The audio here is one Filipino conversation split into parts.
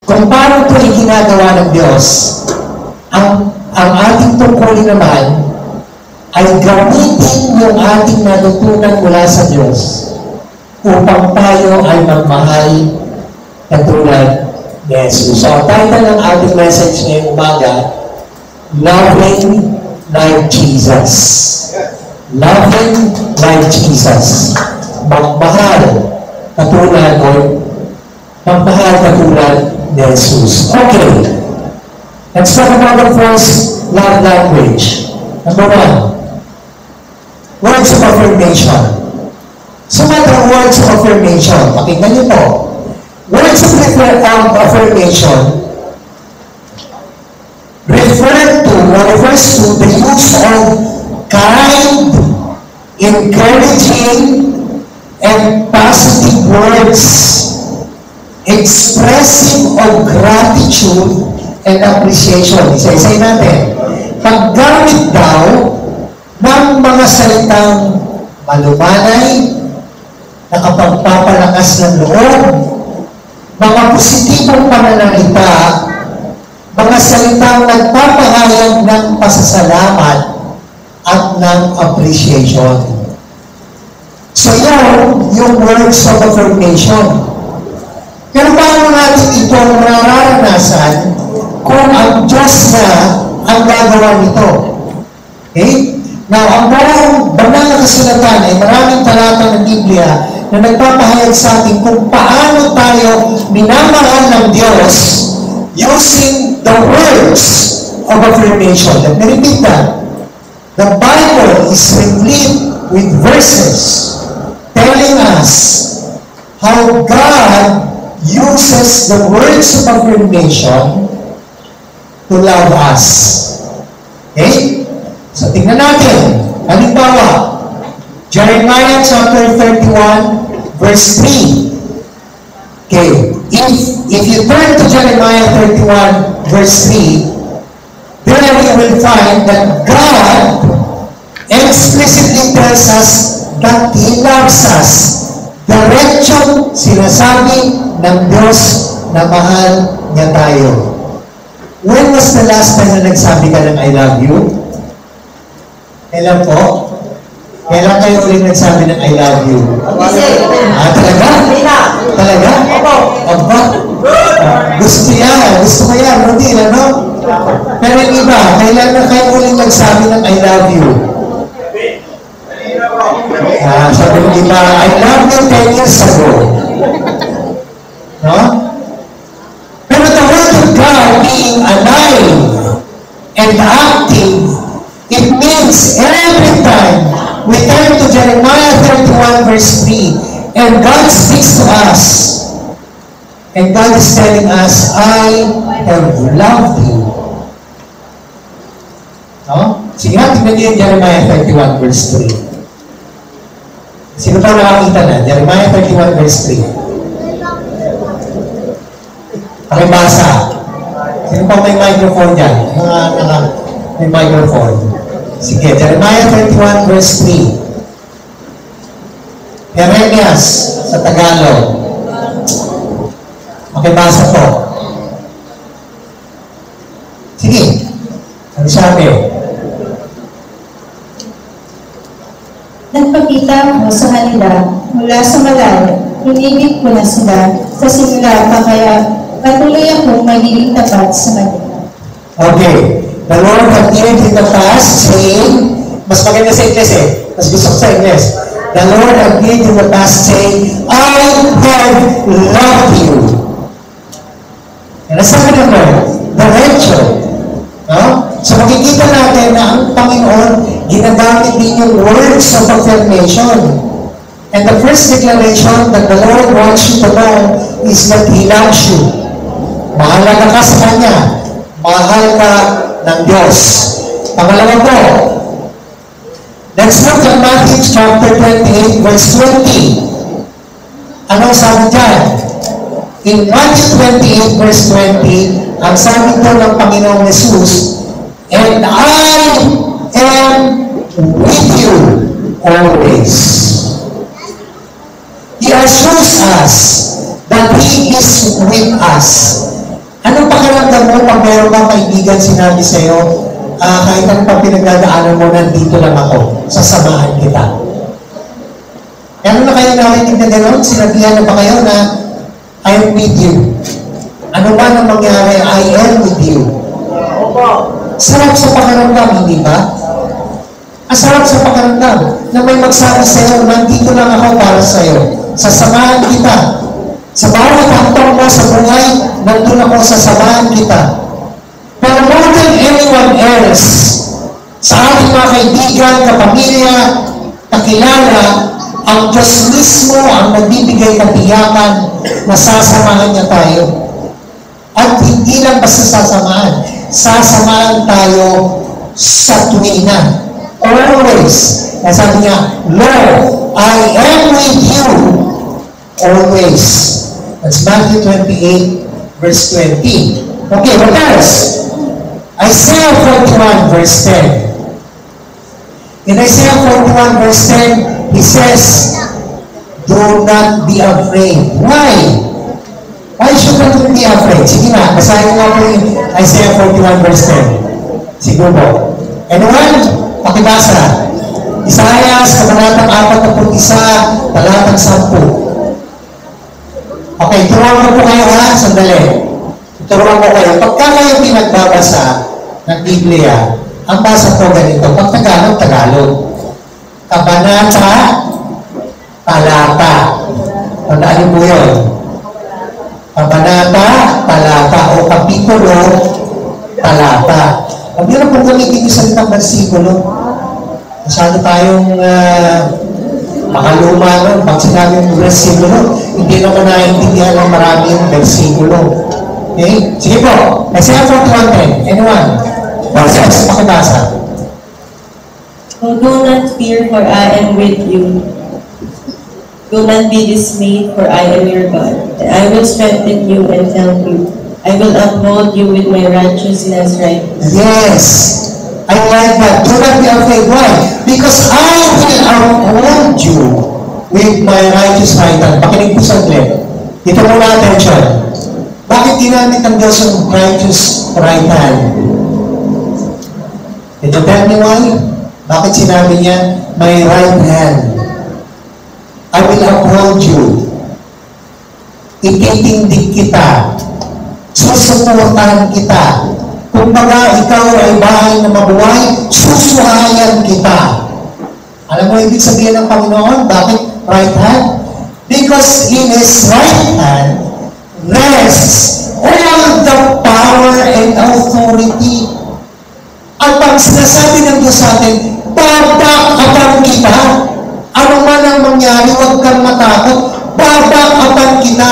Kung paano ito ay ginagawa ng Diyos, ang ating tungkulin naman ay gamitin yung ating natutunan mula sa Diyos upang tayo ay magmahal katulad ni Jesus. So, ang title ng ating message ngayong umaga, Loving Like Jesus. Loving like Jesus. Magmahal katulad ni Jesus. Okay. Let's talk about the first love language. Number 1. Words of affirmation. So what are words of affirmation? Pakinggan niyo po. Words of affirmation refers to the use of kind, encouraging, and positive words expressive of gratitude and appreciation. Isa-isay natin. Paggamit daw ng mga salitang malumanay, nakapagpapalakas ng loob, mga positibong pananalita, mga salitang nagpapahayag ng pasasalamat at ng appreciation. So yun, yung words of affirmation. Pero paano natin ito mararanasan kung ang Diyos na ang gagawa nito? Okay? Now, ang banal na kasulatan ay maraming talata ng Biblia na nagpapahayag sa atin kung paano tayo minamahal ng Diyos using the words of affirmation. Let me repeat that. The Bible is replete with verses telling us how God uses the words of affirmation to love us. Okay? So, tingnan natin. Halimbawa, Jeremiah chapter 31, verse 3. Okay. If you turn to Jeremiah 31, verse 3, there you will find that God explicitly tells us that He loves us. Diretsong sinasabi ng Diyos na mahal niya tayo. When was the last time na nagsabi ka ng I love you? Kailan po? Kailan kayo ulit nagsabi ng I love you? Talaga? Talaga? Aba? Gusto yan. Gusto ko yan. Hindi, ano? Pero yung iba, kailan na kayo ulit nagsabi ng I love you? Sabi ng iba, I love you 10 years ago. No? Pero the Word of God being alive and active, it means every time we turn to Jeremiah 31 verse 3 and God speaks to us and God is telling us, I have loved you. No? Sige nga, tignan niyo yung Jeremiah 31 verse 3. Sino pa nakakita na? Jeremiah 31 verse 3. Pakibasa. Sino pa may microphone dyan? May microphone. Sige, Jeremiah 31 verse 3. Jeremias sa Tagalog. Pakibasa po. Sige. Ano sabi? Nagpakita mo sa kanila mula sa malayo, hinibig ko na sila sa simula pa kaya patuloy akong magiging tapat sa kanila. Okay. The Lord appeared in the past saying, mas maganda sa Ingles eh. Mas gusto ko sa Ingles. The Lord appeared in the past saying, I have loved you. Yan ang sabi ng Lord. Diretso. No? So makikita natin na ang Panginoon ginagamit din yung words of affirmation. And the first declaration that the Lord wants you to know is that He loves you. Mahalaga ka sa Kanya. Mahal ka ng Diyos. Pangalawa po, let's look at Matthew chapter 28 verse 20. Anong sabi dyan? In Matthew 28 verse 20, ang sabi po ng Panginoong Jesus, and I am with you always. He assures us that He is with us Anong pakiramdam mo pag meron kang kaibigan sinabi sa'yo, kahit ano pa pinagdadaanan mo, nandito lang ako, sasamahan kita. Ano na kayo narinig na gano'n? Sinabihan na ba kayo na I'm with you? Ano man ang mangyari, I am with you. Sarap sa pakiramdam, hindi ba? Sarap sa pakiramdam na may magsabi sa'yo, nandito lang ako para sa'yo. Sasamahan kita. Sa bawat haktong mo sa buhay, nandun ako, sasamahan kita. Pero more than anyone else, sa ating mga kaibigan, kapamilya, kakilala, ang Diyos mismo ang nagbibigay ng tiyakan na sasamahan niya tayo. At hindi lang basta sasamahan tayo sa tuwina. Always. Nasabi niya, Lord, I am with you always. That's Matthew 28, verse 20. Okay, what else? Isaiah 41, verse 10. In Isaiah 41, verse 10, he says, do not be afraid. Why? Why should not be afraid? Sige na, basahin nga po yung Isaiah 41, verse 10. Siguro po. Anyone? Pakibasa. Isaiah, kabanatang 41, talatang 10. Okay, turuan ko po kayo ha, sandali. Turuan ko kayo. Pagka kayo pinagbabasa ng Biblia, ang basa po ganito. Pag Tagalog, Tagalog. Kabanata, talata. Tandaan po yun. Kabanata, talata, o kapitulo, talata. Ang meron pong gamitin yung salitang versikulo. Masyado tayong makaluma nun. Pag sinabi yung versikulo, hindi naman naiintindihan ng maraming versikulo. Okay? Sige po. Isaiah 41:10. Anyone? Boses, pakibasa. Oh, do not fear, for I am with you. Do not be dismayed, for I am your God. And I will strengthen you and help you. I will uphold you with my righteousness right. Yes. I like that. Do not be afraid. Why? Because I will uphold you with my righteous right hand. Pakinig po saglit. Ito muna attention. Bakit ginamit ang Diyos ang righteous right hand? Ito, tell me why? Bakit sinabi niya, my right hand? I will uphold you. Ititindig kita. Susuportahan kita. Kung baga ikaw ay bahay na mabuhay, susuhayan kita. Alam mo ibig sabihin ng Panginoon? Bakit right hand? Because in His right hand rests all the power and authority. At pag sinasabi ng Diyos sa atin, babakapan kita. Ano man ang mangyari, huwag kang matakot. Babakapan kita.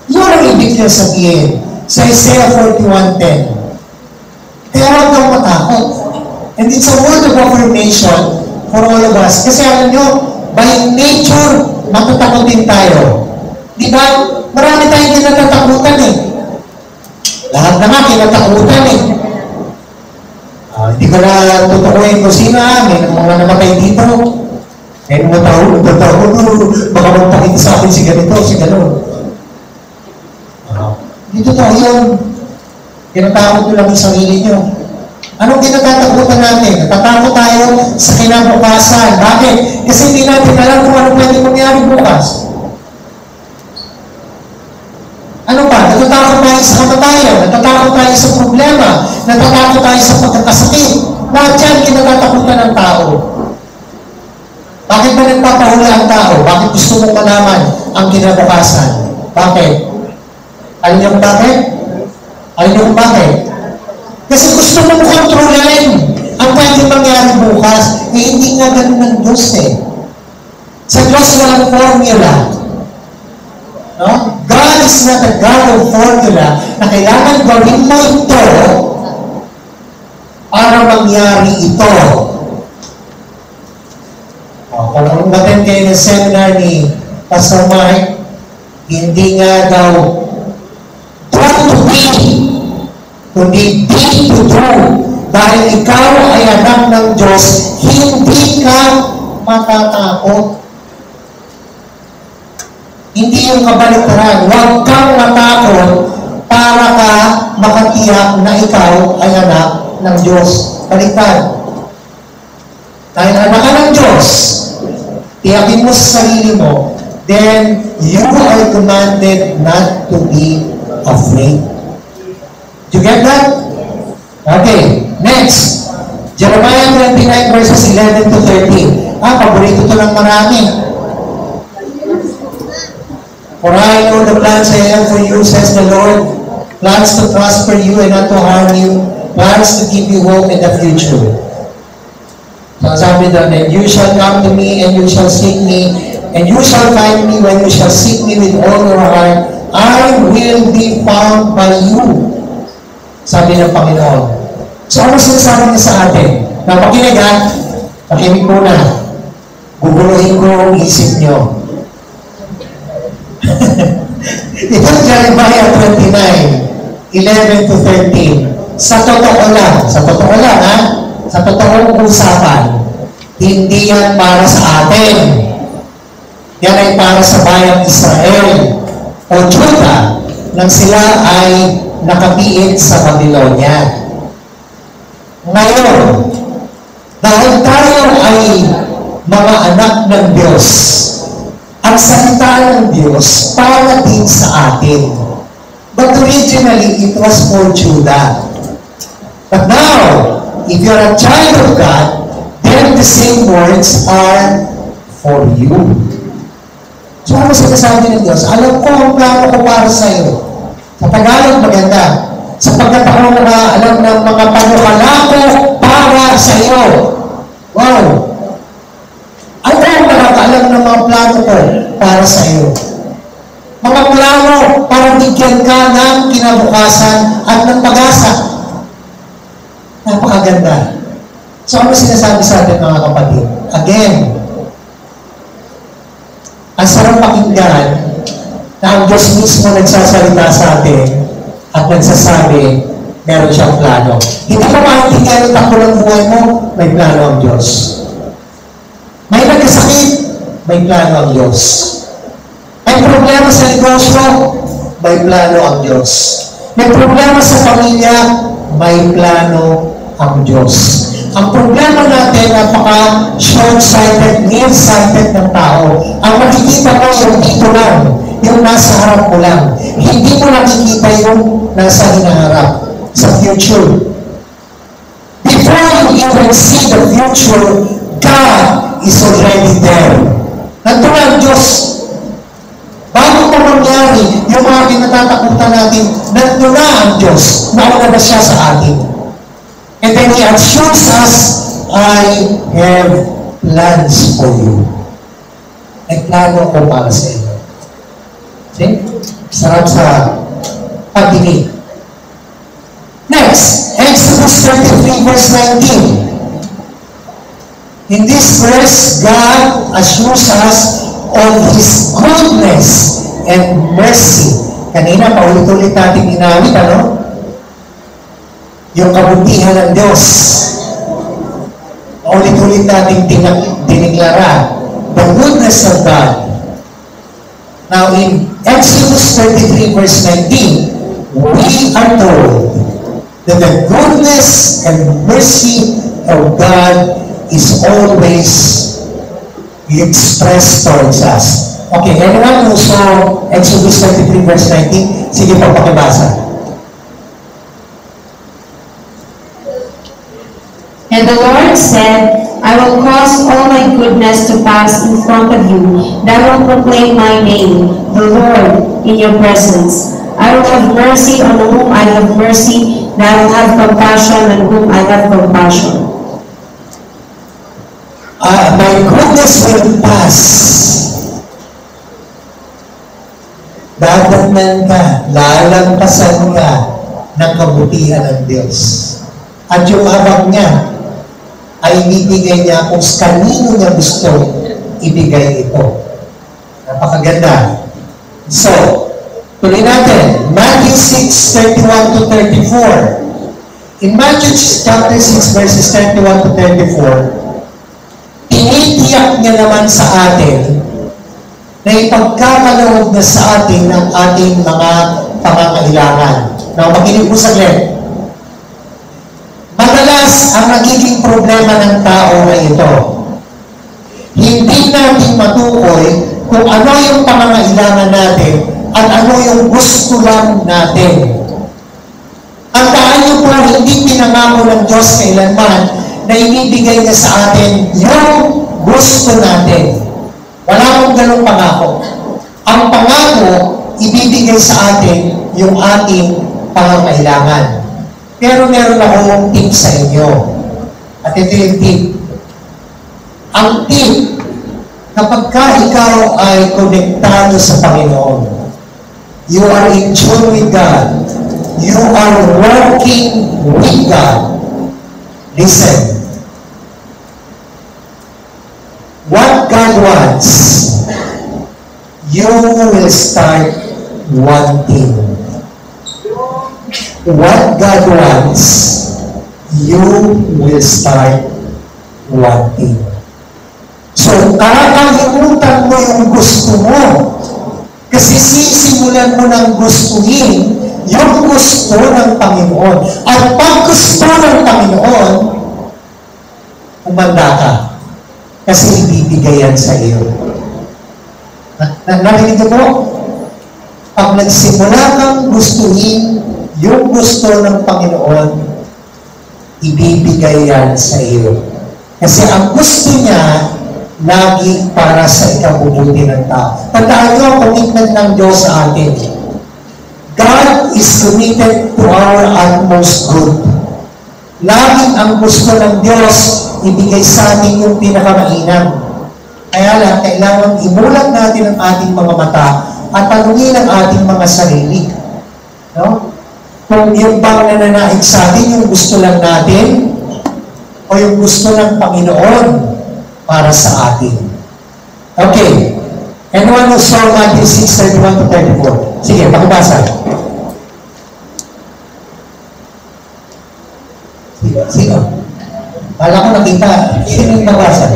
Yun ang ibig niya sabihin sa Isaiah 41:10. Kaya huwag kang matakot. And it's a word of affirmation for all of us. Kasi alam nyo, by nature, matatakotin tayo. Di ba? Marami tayong kinatatakutan eh. Lahat na nga kinatakutan eh. Hindi ko na tutukuin ko sino may mga namatay dito. May mga tao, baka magpakita sa akin si ganito, si gano'n. Dito tayo yun. Kinatakot ko lang yung sarili nyo. Anong kinatatakutan natin? Natatakot tayo sa kinabukasan. Bakit? Kasi hindi natin alam kung ano pwede mangyari bukas. Ano pa? Natatakot tayo sa kamatayan. Natatakot tayo sa problema. Natatakot tayo sa pagkakasakit. Lahat yan kinatatakutan ng tao. Bakit ba nagpapahuli ang tao? Bakit gusto mong malaman ang kinabukasan? Bakit? Alam niyo kung bakit? Alam niyo kung bakit? Kasi gusto mong kontrolin ang pwede mangyari bukas. Hindi nga ganun ng Diyos eh. Sa Diyos walang formula. No? God is not a God of formula na kailangan gawin mo ito para mangyari ito. Kung umaten kayo ng seminar ni Pastor Mark, hindi nga daw want to be, kundi be to do. Dahil ikaw ay anak ng Diyos, hindi ka matatakot. Hindi yung kabaliktaran. Huwag kang matakot para ka makatiyak na ikaw ay anak ng Diyos. Baliktad. Dahil anak ka ng Diyos, tiyakin mo sa sarili mo, then you are commanded not to be afraid. Do you get that? Okay, next. Jeremiah 29 verses 11 to 13. Paborito to ng marami. For I know the plans I have for you, says the Lord, plans to prosper you and not to harm you, plans to give you hope in the future. So sabi doon, and you shall come to me, and you shall seek me, and you shall find me when you shall seek me with all your heart. I will be found by you, sabi ng Panginoon. So ano sinasabi niya sa atin? Napakinig ha? Pakinig muna. Guguluhin ko ang isip niyo. Ito Jeremiah 29, 11 to 13. Sa totoo lang ha? Sa totoong usapan, hindi yan para sa atin. Yan ay para sa bayang Israel o Judah nang sila ay nakapiit sa Babylonia. Ngayon, dahil tayo ay mga anak ng Diyos, ang salita ng Diyos para din sa atin. But originally, it was for Judah. But now, if you're a child of God, then the same words are for you. So ano sinasabi ng Diyos? Alam ko ang plano ko para sa iyo. Sa Tagalog, maganda. Sapagkat ako alam ng mga panukala ko para sa iyo. Wow! Ako ang nakakaalam ng mga plano ko para sa iyo. Mga plano para bigyan ka ng kinabukasan at ng pag-asa. Napakaganda. So ano sinasabi sa atin mga kapatid? Again, ang sarap pakinggan na ang Diyos mismo nagsasalita sa atin at nagsasabi, meron siyang plano. Hindi ko maintindihan ang takbo ng buhay mo, may plano ang Diyos. May nagkasakit, may plano ang Diyos. May problema sa negosyo, may plano ang Diyos. May problema sa pamilya, may plano ang Diyos. Ang problema natin, napaka-short-sighted, near-sighted ng tao. Ang makikita mo yung dito lang, yung nasa harap mo lang. Hindi mo nakikita yung nasa hinaharap, sa future. Before you even see the future, God is already there. Nandun ang Diyos. Bago pa mangyari, yung mga kinatatakutan natin, nandun na ang Diyos. Nauna na siya sa atin. And then He assures us, I have plans for you. May plano ko para sa inyo. See? Sarap sa pagdinig. Next, Exodus 33 verse 19. In this verse, God assures us of His goodness and mercy. Kanina, paulit-ulit natin ginawit, ano? Yung kabutihan ng Diyos. Paulit-ulit natin diniklara. The goodness of God. Now, in Exodus 33 verse 19, we are told that the goodness and mercy of God is always expressed towards us. Okay, anyone who saw Exodus 33 verse 19, sige pa pakibasa. And the Lord said, I will cause all my goodness to pass in front of you, that will proclaim my name, the Lord, in your presence. I will have mercy on whom I have mercy, and I will have compassion on whom I have compassion. My goodness will pass. Dadatnan ka, lalampasan ka ng kabutihan ng Diyos. At yung habang niya, ay ibibigay niya kung kanino niya gusto ibigay ito. Napakaganda. So, tuloy natin. Matthew 6:31 to 34. In Matthew chapter 6 verses 31 to 34, tinitiyak niya naman sa atin na ipagkakaloob na sa atin ng ating mga pangangailangan. Now, makinig po saglit. Madalas, ang nagiging problema ng tao na ito, hindi natin matukoy kung ano yung pangangailangan natin at ano yung gusto lang natin. Tandaan niyo po, hindi pinangako ng Diyos kailanman na ibibigay niya sa atin yung gusto natin. Wala akong ganong pangako. Ang pangako, ibibigay sa atin yung ating pangangailangan. Pero meron akong tip sa inyo. At ito yung tip. Ang tip, kapag ka ikaw ay konektado sa Panginoon, you are in tune with God, you are working with God. Listen. What God wants, you will start wanting. What God wants, you will start wanting. So, kakalimutan mo yung gusto mo. Kasi sisimulan mo ng gustuhin yung gusto ng Panginoon. At pag gusto ng Panginoon, umanda ka. Kasi ibibigay yan sa iyo. Narinig ko po? Pag nagsimula kang gustuhin yung gusto ng Panginoon, ibibigay yan sa iyo. Kasi ang gusto niya, lagi para sa ikabubuti ng tao. Tandaan nyo ang commitment ng Diyos sa atin. God is committed to our utmost good. Laging ang gusto ng Diyos, ibigay sa atin yung pinakamainam. Kaya lang, kailangan imulat natin ang ating mga mata at tanungin ang ating mga sarili. No? Kung yung bang nananaig sa atin, yung gusto lang natin, o yung gusto ng Panginoon para sa atin. Okay. Anyone who saw Matthew 6:31 to 34? Sige, pakibasa. Sino? Kala ko nakita. Sino yung nabasa?